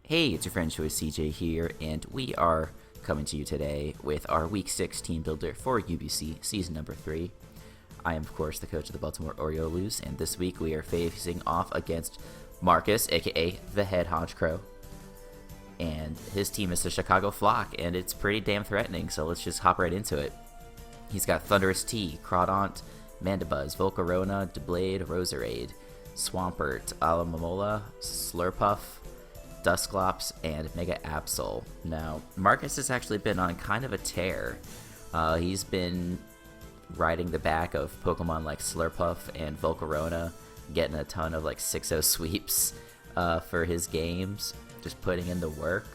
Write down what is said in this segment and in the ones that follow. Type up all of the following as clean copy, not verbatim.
Hey, it's your friend Choice CJ here, and we are coming to you today with our Week 6 Team Builder for UBC Season Number 3. I am, of course, the coach of the Baltimore Oriolus, and this week we are facing off against Marcus, aka the Head Honchkrow. And his team is the Chicago Flock, and it's pretty damn threatening, so let's just hop right into it. He's got Thunderous T, Crawdaunt, Mandibuzz, Volcarona, Doublade, Roserade, Swampert, Alamomola, Slurpuff, Dusclops, and Mega Absol. Now, Marcus has actually been on kind of a tear. He's been riding the back of Pokemon like Slurpuff and Volcarona, getting a ton of like 6-0 sweeps for his games, just putting in the work.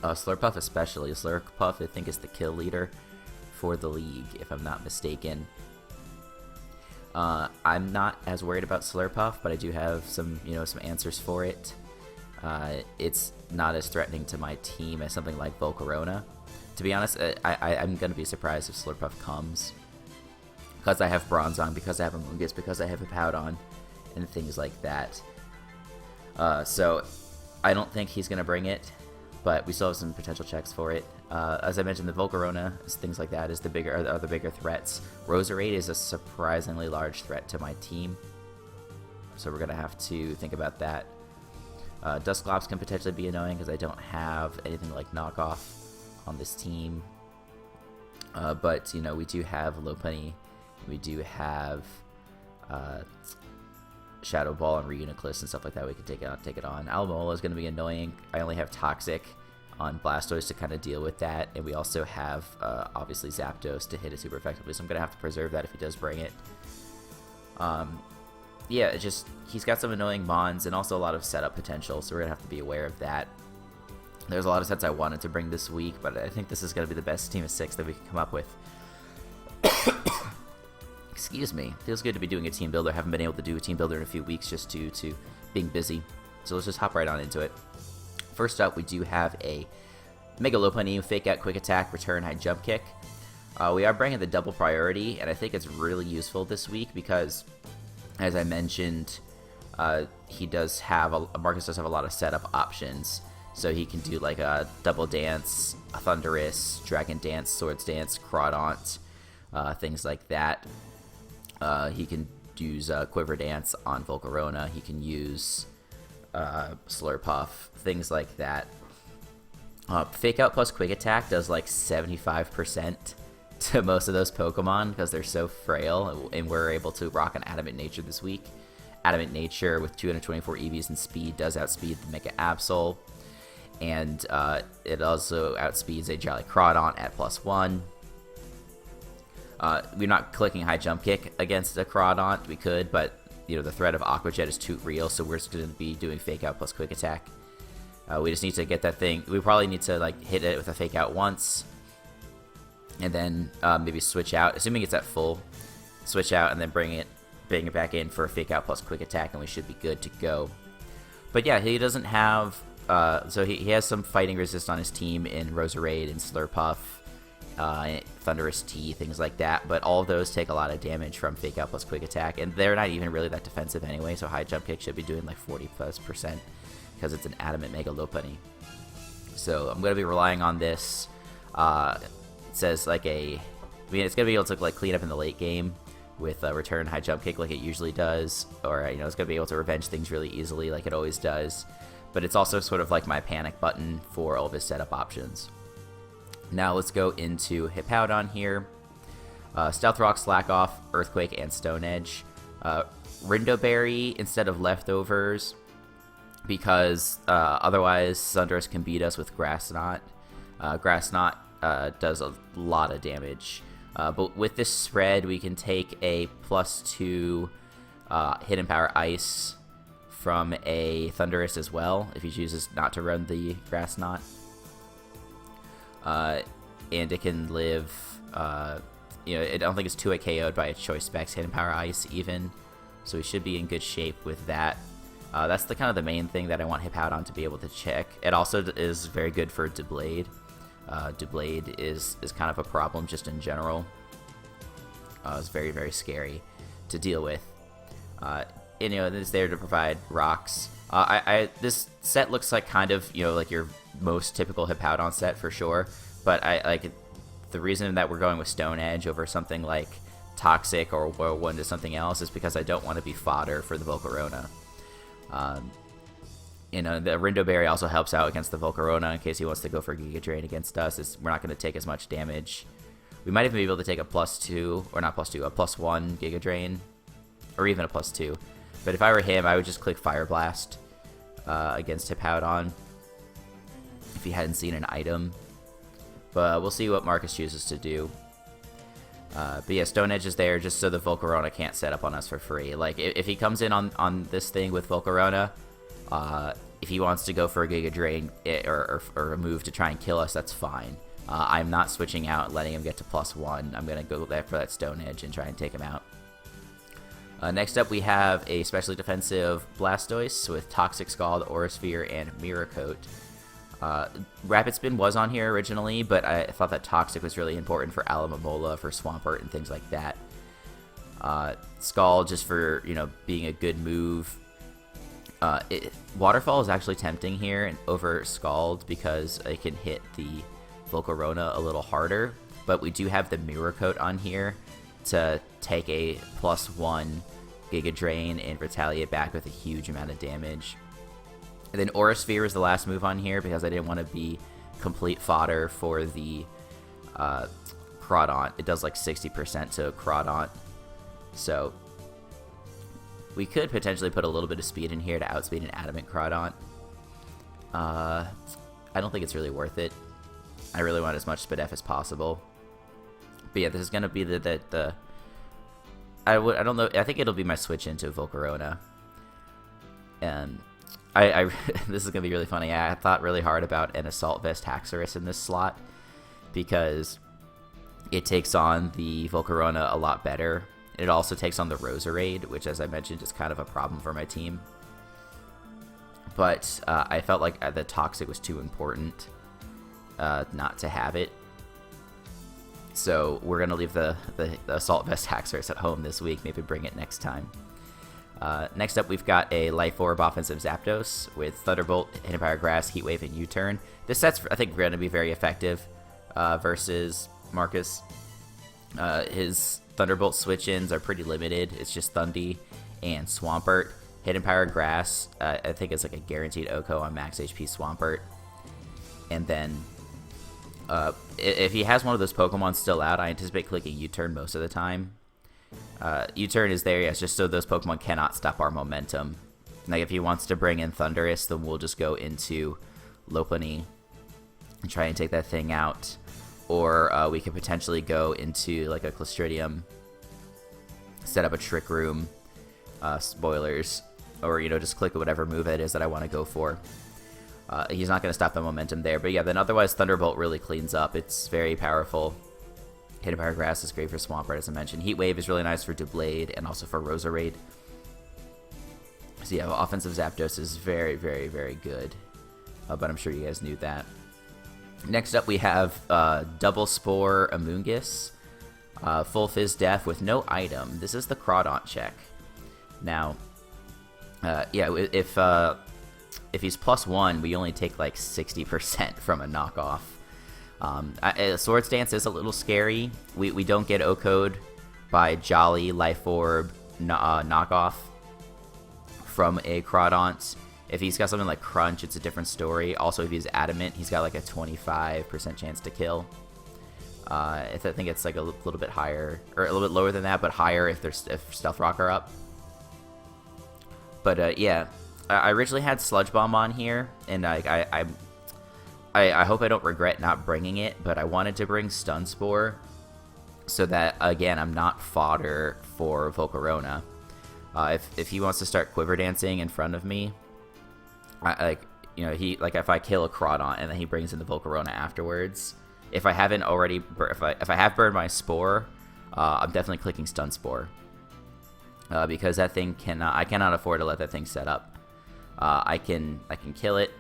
Slurpuff especially. Slurpuff, I think, is the kill leader for the league, if I'm not mistaken. I'm not as worried about Slurpuff, but I do have some answers for it. It's not as threatening to my team as something like Volcarona. To be honest, I'm going to be surprised if Slurpuff comes. Because I have Bronzong, because I have Amoonguss, because I have a Hippowdon, and things like that. So, I don't think he's going to bring it, but we still have some potential checks for it. As I mentioned, the Volcarona, things like that, are the bigger threats. Roserade is a surprisingly large threat to my team. So we're going to have to think about that. Dusclops can potentially be annoying because I don't have anything like knockoff on this team. But, we do have Lopunny. We do have Shadow Ball and Reuniclus and stuff like that. We can take it on. Alamomola is going to be annoying. I only have Toxic on Blastoise to kind of deal with that. And we also have, obviously, Zapdos to hit it super effectively. So I'm going to have to preserve that if he does bring it. Yeah, he's got some annoying Mons and also a lot of setup potential, so we're going to have to be aware of that. There's a lot of sets I wanted to bring this week, but I think this is going to be the best team of 6 that we can come up with. Excuse me. Feels good to be doing a team builder. Haven't been able to do a team builder in a few weeks just due to being busy. So let's just hop right on into it. First up, we do have a Megalo Lopunny, Fake Out, Quick Attack, Return, High Jump Kick. We are bringing the double priority, and I think it's really useful this week because, as I mentioned, Marcus does have a lot of setup options. So he can do like a Double Dance, a Thundurus, Dragon Dance, Swords Dance, Crawdaunt, things like that. He can use Quiver Dance on Volcarona. He can use Slurpuff, things like that. Fake Out plus Quick Attack does like 75% to most of those Pokemon because they're so frail, and we're able to rock an Adamant Nature this week. Adamant Nature with 224 EVs and speed does outspeed the Mega Absol, and it also outspeeds a Jolly Crawdaunt at +1. We're not clicking High Jump Kick against a Crawdaunt. We could, but the threat of Aqua Jet is too real, so we're just going to be doing Fake Out plus Quick Attack. We just need to get that thing. We probably need to hit it with a Fake Out once, and then maybe switch out, assuming it's at full, switch out and then bring it back in for a Fake Out plus Quick Attack, and we should be good to go. But yeah, he doesn't have, so he has some fighting resist on his team in Roserade and Slurpuff, Thunderous T, things like that, but all of those take a lot of damage from Fake Out plus Quick Attack, and they're not even really that defensive anyway, so High Jump Kick should be doing like 40+% because it's an Adamant Mega Lopunny. So I'm going to be relying on this. It says it's going to be able to clean up in the late game with Return, High Jump Kick like it usually does, or it's going to be able to revenge things really easily like it always does, but it's also sort of like my panic button for all of his setup options. Now let's go into Hippowdon here. Stealth Rock, Slack Off, Earthquake, and Stone Edge. Rindoberry instead of Leftovers, because otherwise Thundurus can beat us with Grass Knot. Grass Knot does a lot of damage. But with this spread, we can take a +2 Hidden Power Ice from a Thundurus as well, if he chooses not to run the Grass Knot. And it can live, I don't think it's 2-hit KO'd by a Choice Specs Hidden Power Ice even, so we should be in good shape with that. That's the kind of the main thing that I want Hippowdon to be able to check. It also is very good for Doublade. Doublade is kind of a problem just in general. It's very, very scary to deal with. And, it's there to provide rocks This set looks like kind of, you know, like your most typical Hippowdon set for sure, but I like the reason that we're going with Stone Edge over something like Toxic or Whirlwind to something else is because I don't want to be fodder for the Volcarona. You know, the Rindo Berry also helps out against the Volcarona in case he wants to go for Giga Drain against us. We're not going to take as much damage. We might even be able to take a +2, or not +2, a +1 Giga Drain, or even a +2. But if I were him, I would just click Fire Blast against Hippowdon if he hadn't seen an item. But we'll see what Marcus chooses to do. But yeah, Stone Edge is there just so the Volcarona can't set up on us for free. Like, if he comes in on this thing with Volcarona, if he wants to go for a Giga Drain or a move to try and kill us, that's fine. I'm not switching out and letting him get to +1. I'm going to go there for that Stone Edge and try and take him out. Next up, we have a specially defensive Blastoise with Toxic Scald, Aura Sphere, and Mirror Coat. Rapid Spin was on here originally, but I thought that Toxic was really important for Alomomola, for Swampert, and things like that. Scald just for, you know, being a good move. Waterfall is actually tempting here and over Scald because it can hit the Volcarona a little harder, but we do have the Mirror Coat on here to take a +1 Giga Drain and retaliate back with a huge amount of damage. And then Aura Sphere is the last move on here because I didn't want to be complete fodder for the Crawdaunt. It does like 60% to Crawdaunt. So we could potentially put a little bit of speed in here to outspeed an Adamant Crawdaunt. I don't think it's really worth it. I really want as much Spadef as possible. But yeah, this is gonna be I don't know. I think it'll be my switch into Volcarona. And this is gonna be really funny. I thought really hard about an Assault Vest Haxorus in this slot because it takes on the Volcarona a lot better. It also takes on the Roserade, which, as I mentioned, is kind of a problem for my team. But I felt like the Toxic was too important not to have it. So we're going to leave the Assault Vest Haxorus at home this week. Maybe bring it next time. Next up, we've got a Life Orb offensive Zapdos with Thunderbolt, Hidden Power Grass, Heat Wave, and U-Turn. This set's, I think, going to be very effective versus Marcus. His Thunderbolt switch-ins are pretty limited. It's just Thundy and Swampert. Hidden Power Grass, I think it's like a guaranteed OHKO on max HP Swampert. And then if he has one of those Pokemon still out, I anticipate clicking U-Turn most of the time. U-Turn is there, yes, just so those Pokemon cannot stop our momentum. Like, if he wants to bring in Thundurus, then we'll just go into Lopunny and try and take that thing out. Or we could potentially go into, like, a Clostridium, set up a Trick Room, spoilers, or, you know, just click whatever move it is that I want to go for. He's not going to stop the momentum there. But yeah, then otherwise Thunderbolt really cleans up. It's very powerful. Hidden Power Grass is great for Swampert, as I mentioned. Heat Wave is really nice for Doublade and also for Roserade. So yeah, offensive Zapdos is very, very, very good. But I'm sure you guys knew that. Next up, we have Double Spore Amoonguss. Full Fizz Def with no item. This is the Crawdaunt check. Now, yeah, if he's +1, we only take like 60% from a knockoff. Swords Dance is a little scary. We don't get OHKO'd by Jolly, Life Orb, knockoff from a Crawdaunt. If he's got something like Crunch, it's a different story. Also, if he's Adamant, he's got like a 25% chance to kill. I think it's like a little bit higher, or a little bit lower than that, but higher if Stealth Rock are up. But yeah, I originally had Sludge Bomb on here, and I hope I don't regret not bringing it, but I wanted to bring Stun Spore so that, again, I'm not fodder for Volcarona. If he wants to start Quiver Dancing in front of me, if I kill a Crawdaunt and then he brings in the Volcarona afterwards, if I haven't already, if I have burned my Spore, I'm definitely clicking Stun Spore because that thing I cannot afford to let that thing set up. I can kill it,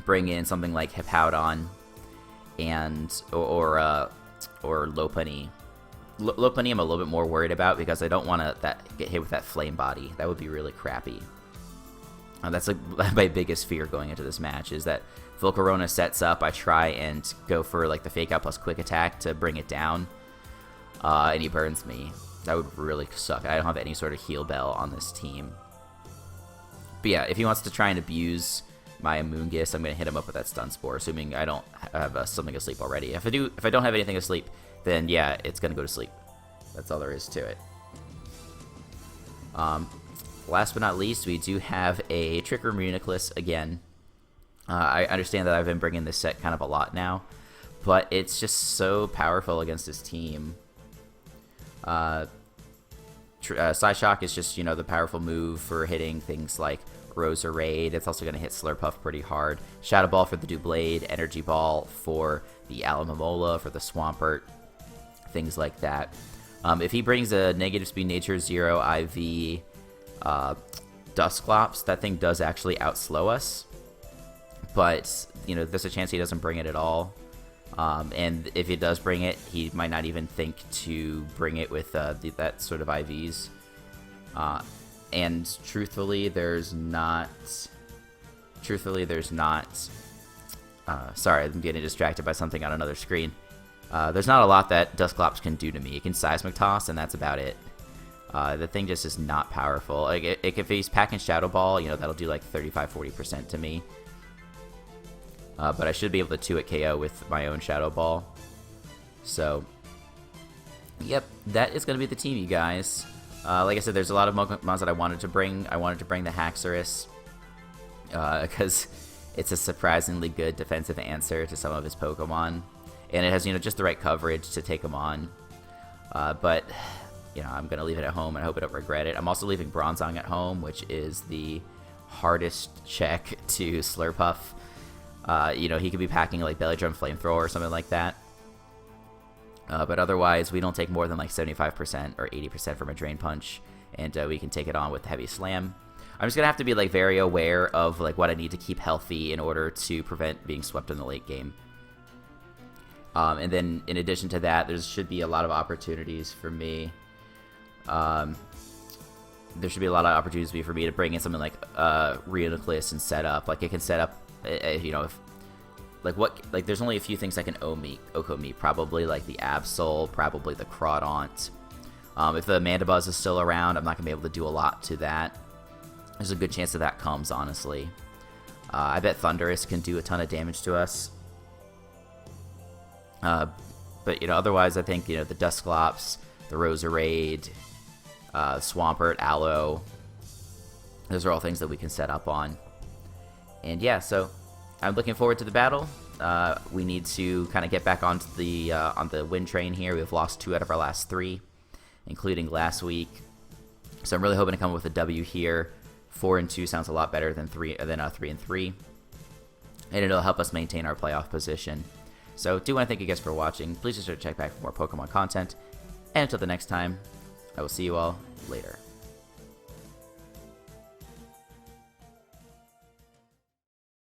bring in something like Hippowdon, and or Lopunny. Lopunny I'm a little bit more worried about because I don't want to get hit with that Flame Body. That would be really crappy. That's like my biggest fear going into this match, is that Volcarona sets up, I try and go for like the Fake Out plus Quick Attack to bring it down, and he burns me. That would really suck. I don't have any sort of heal bell on this team. But yeah, if he wants to try and abuse my Amoonguss, I'm going to hit him up with that Stun Spore, assuming I don't have something asleep already. If I don't have anything asleep, then yeah, it's going to go to sleep. That's all there is to it. Last but not least, we do have a Trick Room Reuniclus again. I understand that I've been bringing this set kind of a lot now, but it's just so powerful against this team. Psyshock is just, the powerful move for hitting things like Roserade. It's also going to hit Slurpuff pretty hard. Shadow Ball for the Doublade, Energy Ball for the Alomomola, for the Swampert, things like that. If he brings a negative speed nature 0 IV Dusclops, that thing does actually outslow us. But, there's a chance he doesn't bring it at all. And if he does bring it, he might not even think to bring it with that sort of IVs. And truthfully, there's not... sorry, I'm getting distracted by something on another screen. There's not a lot that Dusclops can do to me. It can Seismic Toss, and that's about it. The thing just is not powerful. Like, if he's packing Shadow Ball, that'll do like 35-40% to me. But I should be able to 2-hit KO with my own Shadow Ball. So, yep, that is going to be the team, you guys. Like I said, there's a lot of Pokemons that I wanted to bring. I wanted to bring the Haxorus, because it's a surprisingly good defensive answer to some of his Pokemon. And it has, just the right coverage to take him on. But, I'm going to leave it at home, and I hope I don't regret it. I'm also leaving Bronzong at home, which is the hardest check to Slurpuff. He could be packing like Belly Drum Flamethrower or something like that. But otherwise, we don't take more than like 75% or 80% from a Drain Punch, and we can take it on with Heavy Slam. I'm just going to have to be like very aware of like what I need to keep healthy in order to prevent being swept in the late game. And then in addition to that, there should be a lot of opportunities for me. There should be a lot of opportunities for me to bring in something like Reuniclus and set up. Like it can set up, there's only a few things that can Oko me, probably like the Absol, probably the Crawdaunt. If the Mandibuzz is still around, I'm not going to be able to do a lot to that. There's a good chance that comes, honestly. I bet Thundurus can do a ton of damage to us. But, otherwise I think, the Dusclops, the Roserade, Swampert, Aloe, those are all things that we can set up on. And yeah, so I'm looking forward to the battle. We need to kind of get back onto on the win train here. We've lost 2 out of our last 3, including last week. So I'm really hoping to come up with a W here. 4-2 sounds a lot better than 3-3, and it'll help us maintain our playoff position. So do want to thank you guys for watching. Please be sure to check back for more Pokemon content. And until the next time, I will see you all later.